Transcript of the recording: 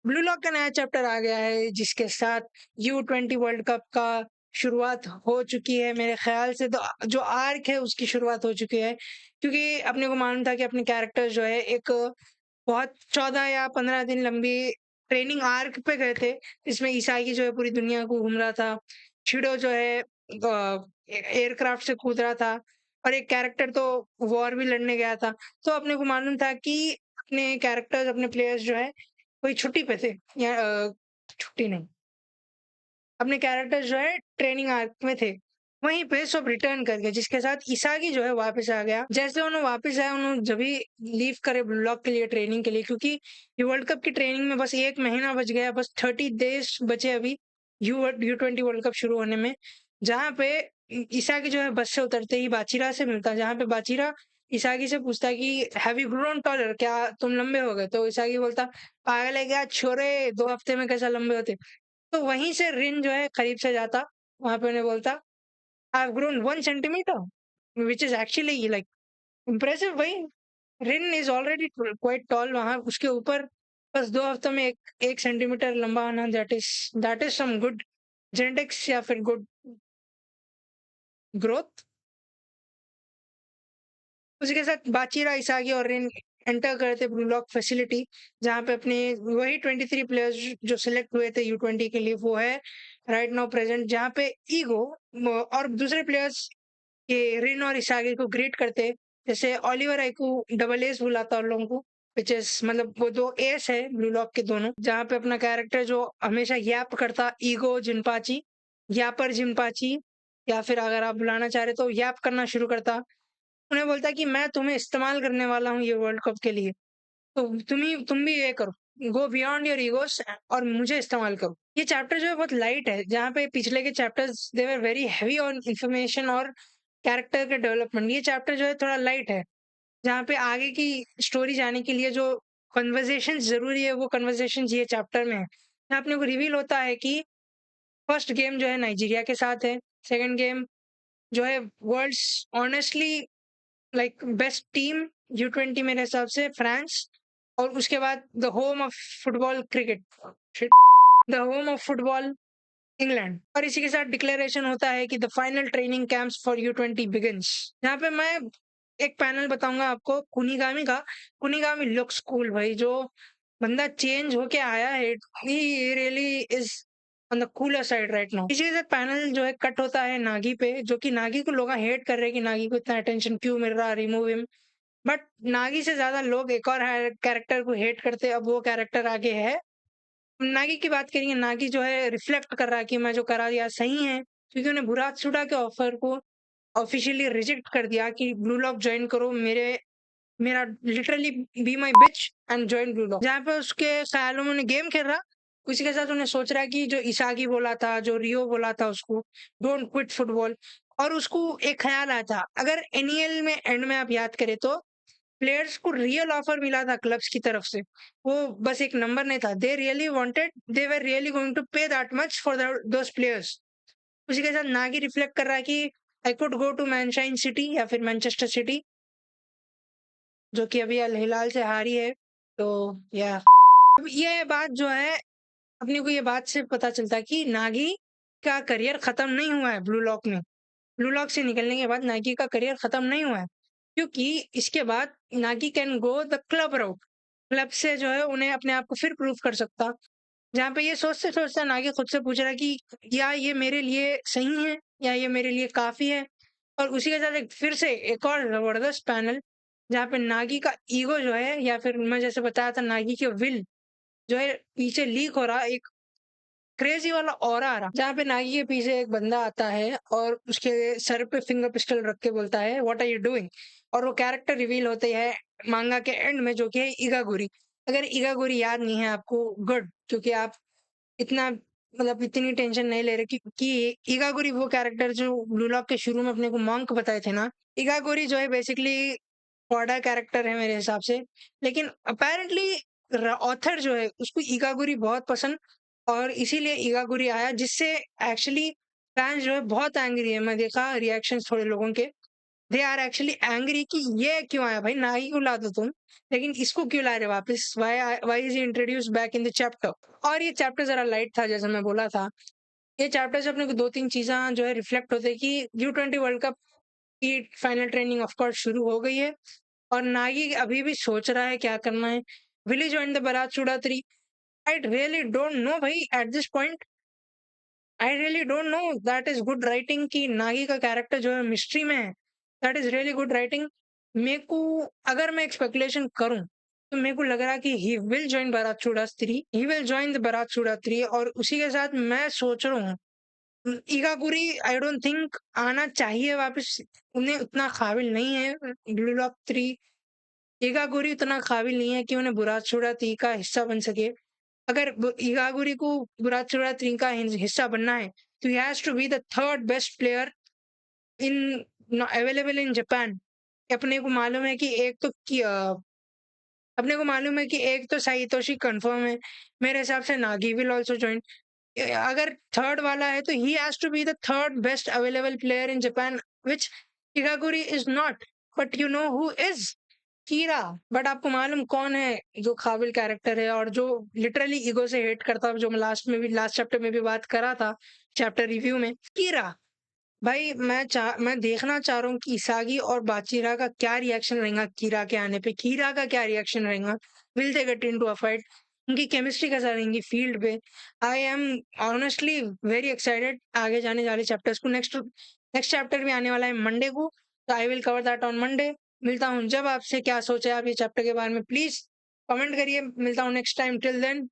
Blue lock का नया chapter आ गया है जिसके साथ U20 वर्ल्ड कप का शुरुआत हो चुकी है। मेरे ख्याल से तो जो आर्क है उसकी शुरुआत हो चुकी है, क्योंकि अपने को मालूम था कि अपने कैरेक्टर जो है एक बहुत 14 या 15 दिन लंबी ट्रेनिंग आर्क पे गए थे। इसमें इसागी जो है पूरी दुनिया को घूम रहा था। शिडो जो है एयरक्राफ्ट से कूद रहा था और एक कैरेक्टर तो वॉर भी लड़ने गया था। तो अपने को मालूम था कि अपने कैरेक्टर्स अपने प्लेयर्स जो है कोई छुट्टी पे थे या छुट्टी नहीं, अपने कैरेक्टर जो है ट्रेनिंग आर्क में थे। वहीं पे सब रिटर्न कर गए जिसके साथ इसागी जो है वापस आ गया। जैसे उन्होंने वापस आया उन्होंने जब भी लीव करे ब्लॉक के लिए ट्रेनिंग के लिए, क्योंकि ये वर्ल्ड कप की ट्रेनिंग में बस 1 महीना बच गया, बस 30 डेज बचे अभी U20 वर्ल्ड कप शुरू होने में। जहाँ पे इसागी जो है बस से उतरते ही बाचिरा से मिलता है, जहाँ पे बाचिरा इसागी से पूछता है कि हैव यू ग्रोन टॉलर, क्या तुम लंबे हो गए? तो इसागी बोलता पागल है क्या छोरे, 2 हफ्ते में कैसा लंबे होते। तो वहीं से रिन जो है करीब से जाता, वहाँ पे उन्हें बोलता, I have grown 1 centimetre, which is actually like impressive भाई। रिन इज़ ऑलरेडी क्वाइट टॉल, वहाँ उसके ऊपर बस 2 हफ्तों में 1 सेंटीमीटर लंबा होना, that is some good genetics या फिर गुड ग्रोथ। उसी के साथ बाचिरा, इसागी और रिन एंटर करे थे ब्लू लॉक फैसिलिटी, जहाँ पे अपने वही 23 प्लेयर्स जो सिलेक्ट हुए थे U20 के लिए वो है राइट नाउ प्रेजेंट, जहाँ पे ईगो और दूसरे प्लेयर्स के रिन और इसागी को ग्रीट करते। जैसे ओलिवर आइकू डबल एस बुलाता उन लोगों को, विच इज मतलब वो 2 एस है ब्लू लॉक के दोनों, जहाँ पे अपना कैरेक्टर जो हमेशा यैप करता, ईगो जिनपाची, यापर जिनपाची, या फिर अगर आप बुलाना चाह रहे तो यैप करना शुरू करता। उन्हें बोलता है कि मैं तुम्हें इस्तेमाल करने वाला हूँ ये वर्ल्ड कप के लिए, तो तुम भी ये करो, गो बियॉन्ड योर ईगोस और मुझे इस्तेमाल करो। ये चैप्टर जो है बहुत लाइट है, जहाँ पे पिछले के chapters they were very heavy on information और कैरेक्टर के डेवलपमेंट। ये चैप्टर जो है थोड़ा लाइट है, जहाँ पे आगे की स्टोरी जाने के लिए जो कन्वर्सेशन जरूरी है वो कन्वर्सेशन ये चैप्टर में है। यहाँ अपने को रिवील होता है कि फर्स्ट गेम जो है नाइजीरिया के साथ है, सेकंड गेम जो है worlds honestly like best team U20 मेरे हिसाब से फ्रांस, और उसके बाद the home of football cricket, the home of football England. और इसी के साथ डिक्लेरेशन होता है कि the final training camps for U20 begins. यहाँ पे मैं एक पैनल बताऊंगा आपको कुनिगामी का। कुनिगामी लुक्स कूल भाई, जो बंदा चेंज होके आया है, he really is on the cooler side right now. इसी के साथ पैनल जो है कट होता है नागी पे, जो कि नागी को लोग हेट कर रहे हैं कि नागी को इतना अटेंशन क्यों मिल रहा, रिमूव हिम। बट नागी से ज्यादा लोग एक और कैरेक्टर को हेट करते हैं, अब वो कैरेक्टर आगे है। नागी की बात करेंगे, नागी जो है रिफ्लेक्ट कर रहा है कि मैं जो करा दिया सही है, क्योंकि उन्हें बुरात्सुडा के ऑफर को ऑफिशियली रिजेक्ट कर दिया कि ब्लू लॉक ज्वाइन करो, मेरा literally be my beach and join blue lock. जहाँ पे उसके ख्यालों में उन्हें गेम खेल रहा, उसी के साथ उन्हें सोच रहा है कि जो इसागी बोला था, जो रियो बोला था उसको डोंट क्विट फुटबॉल। और उसको एक ख्याल आया था, अगर एनईएल में एंड में आप याद करें तो प्लेयर्स को रियल ऑफर मिला था क्लब्स की तरफ से, वो बस एक नंबर नहीं था, they really wanted, they were really going to pay that much for those players. उसी के साथ नागी रिफ्लेक्ट कर रहा है कि I could go to Manchester City या फिर मैनचेस्टर सिटी, जो कि अभी अल हिलाल से हारी है। तो या अब ये बात जो है, अपने को ये बात से पता चलता है कि नागी का करियर खत्म नहीं हुआ है ब्लू लॉक में। ब्लू लॉक से निकलने के बाद नागी का करियर खत्म नहीं हुआ है, क्योंकि इसके बाद Nagi can go the club route. Club से जो है उन्हें अपने आप को फिर प्रूव कर सकता, जहाँ पे ये सोचते सोचते नागी खुद से पूछ रहा है कि या ये मेरे लिए सही है या ये मेरे लिए काफी है। और उसी के साथ एक फिर से एक और जबरदस्त पैनल, जहाँ पे नागी का ईगो जो है, या फिर मैं जैसे बताया था नागी के विल जो है पीछे लीक हो रहा, एक क्रेजी वाला ऑरा आ रहा, जहाँ पे नागी के पीछे एक बंदा आता है और उसके सर पे फिंगर पिस्टल रख के बोलता है व्हाट आर यू डूइंग। और वो कैरेक्टर रिवील होते है मांगा के एंड में, जो कि है इगागुरी। अगर इगागुरी याद नहीं है आपको, गुड, क्योंकि आप इतना मतलब इतनी टेंशन नहीं ले रहे कि इगागुरी वो कैरेक्टर जो ब्लू लॉक के शुरू में अपने को मॉन्क बताए थे ना, इगागुरी जो है बेसिकली बॉर्डर कैरेक्टर है मेरे हिसाब से। लेकिन अपेरेंटली ऑथर जो है उसको इगागुरी बहुत पसंद, और इसीलिए इगागुरी आया, जिससे एक्चुअली फैंस जो है बहुत एंग्री है। मैं देखा रिएक्शंस थोड़े लोगों के दे आर एक्चुअली एंग्री कि ये क्यों आया भाई, नागी को ला दो तुम, लेकिन इसको क्यों ला रहे वापस, why is introduce back in the chapter. और ये चैप्टर जरा लाइट था, जैसे मैं बोला था, ये चैप्टर से अपने को 2-3 चीज़ें जो है रिफ्लेक्ट होते हैं कि U20 वर्ल्ड कप की फाइनल ट्रेनिंग ऑफ कोर्स शुरू हो गई है और नागी अभी भी सोच रहा है क्या करना है। विल ही जॉइन द बारात चूड़ा 3? आई रियली डोंट नो भाई at this point. I really don't know, that is good writing कि नागी का कैरेक्टर जो है मिस्ट्री में है। That is really good writing. मेरे को, अगर मैं एक स्पेकुलेशन करूं, तो मेरे को लग रहा है कि ही विल जॉइन बारात चूड़ा 3, ही विल जॉइन द बारात चूड़ा 3, और उसी के साथ मैं सोच रहा हूँ इगागुरी आई डोंट थिंक आना चाहिए वापस। उन्हें उतना काबिल नहीं है ब्लू लॉक 3। इगागुरी उतना काबिल नहीं है कि उन्हें बुराचुड़ा 3 का हिस्सा बन सके। अगर इगागुरी को बुराचुड़ा 3 का हिस्सा बनना है, तो he has to be the third best player in available in Japan. अपने को मालूम है कि अपने को मालूम है कि एक तो साइतोशी कंफर्म है, मेरे हिसाब से नागी विल आल्सो जॉइन। अगर थर्ड वाला है तो he has to be the third best available player in Japan, which Igaguri is not. But you know who is? Kira. But आपको मालूम कौन है जो काबिल कैरेक्टर है और जो लिटरली ईगो से हेट करता है, जो मैं लास्ट चैप्टर में भी बात करा था, चैप्टर रिव्यू में, कीरा। भाई मैं देखना चाह रहा हूँ कि इसागी और बाचिरा का क्या रिएक्शन रहेगा कीरा के आने पे, कीरा का क्या रिएक्शन रहेगा, will they get into a fight, उनकी केमिस्ट्री कैसा रहेंगी फील्ड पे। I am honestly very excited आगे जाने वाले चैप्टर्स को। नेक्स्ट चैप्टर भी आने वाला है मंडे को, तो I will cover that on Monday. मिलता हूँ जब आपसे, क्या सोचे आप ये चैप्टर के बारे में प्लीज कमेंट करिए। मिलता हूँ नेक्स्ट टाइम, टिल देन,